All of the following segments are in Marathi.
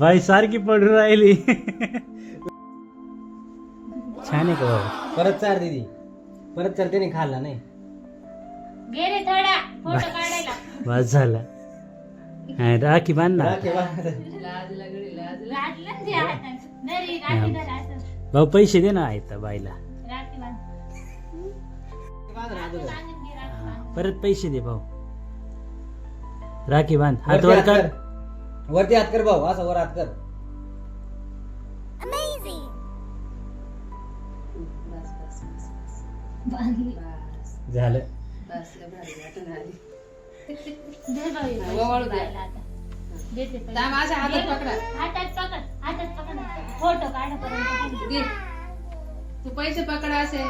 बाई सारखी पडून राहिली. छान आहे का बाबा? परत चार दीदी, परत चार त्याने खाल्ला नाही. गेले थोडा फोटो काढायला. बस झाला. हा, राखी बांध ना. राखे बा. लाटलं ते हातात. नरी राखी धर असं. भाऊ पैसे दे ना आयता बाईला. राखी बांध. बांध ना अगोदर. बांधून घे राखी बांध. परत पैसे दे भाऊ. राखी बांध. हात वरती वर हात कर. कर. वरती हात कर भाऊ, असं वर हात कर. बांधली. झालं. दे बाई, ओवाळू दे. बाईला आता. देते पैसे. माझ्या हातात पकडा. हातात पकड. हातात पकड. फोटो काढापर्यंत दे. तू पैसे पकडा असे.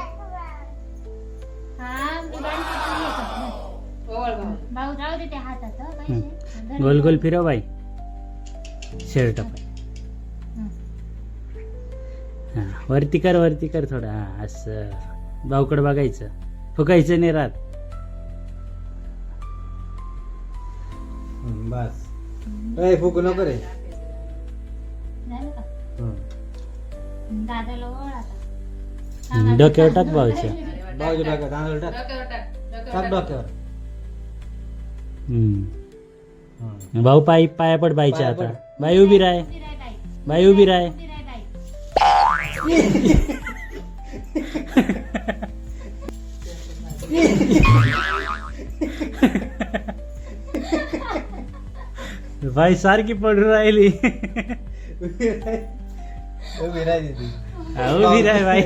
हा मी बांधते, तू हे कर. ओवाळ भाऊ. भाऊ राहू दे ते हातात हं, पैसे. धर. गोल गोल फिरव बाई. शर्ट पाय. हं. हा, वरती कर थोडं. हा, असं भाऊकडे बघायचं. फुकायचं नाही राहत. बस. ए फुकू नको रे. झालं का? हम्म. दादाला ओळ आता. डोक्यावर टाक भाऊच्या. भाऊच्या डोक्यावर तांदूळ टाक. डोक्यावर टाक. टाक डोक्यावर टाक. डोक्यावर. हम्म. भाऊ पाया पड बाईच्या पाया आता. पड. बाई उभी राह. उभी राह बाई. बाई उभी राह. उभी राह बाई. बाई सारखी पडून राहिली. उभी राह दीदी. हा, उभी राह बाई.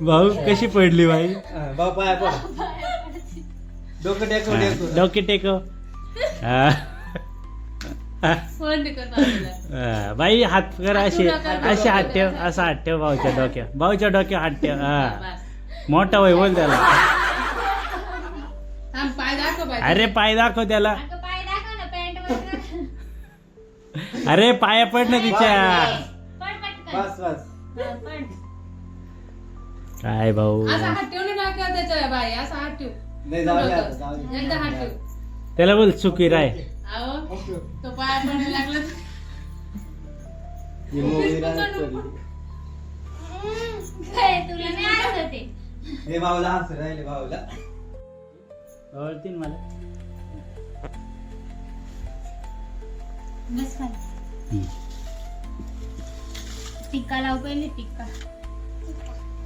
भाऊ कशी पडली बाई. हा, भाऊ पाया पड. डोकं टेकव हा, टेकव. डोके टेकव. हा. फोन कर बाजूला. हा, बाई हात कर असे असे हात ठेव. असा हात ठेव भाऊच्या डोक्यावर. भाऊच्या डोक्यावर हात ठेव. हा, बस. मोठा वय बोल त्याला. थांब, पाय दाखव बाई. अरे पाय दाखव त्याला. अगं पाय दाखव ना, पॅन्ट वर. अरे पाया पड ना तिच्या. पड पटकन. बस बस. हा, पड. काय भाऊ, असा हात ठेव ना डोक्यावर त्याच्या बाई. असा हात ठेव. नाही जाऊ दे आता, जाऊ दे. एकदा हात ठेव. त्याला बोल चुकी राय. अहो, तो पाय पडायला लागला. ही मोगरी राहत पडली. काय तुला नाही आठवत ते? हे भाऊला हसू राहिले भाऊला. आवडतील मला. बस खाली. टिक्का लाव पहिले टिक्का.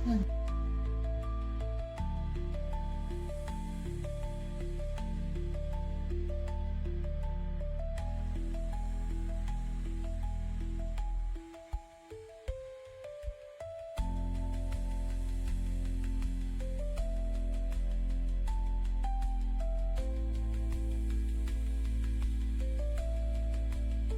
हं.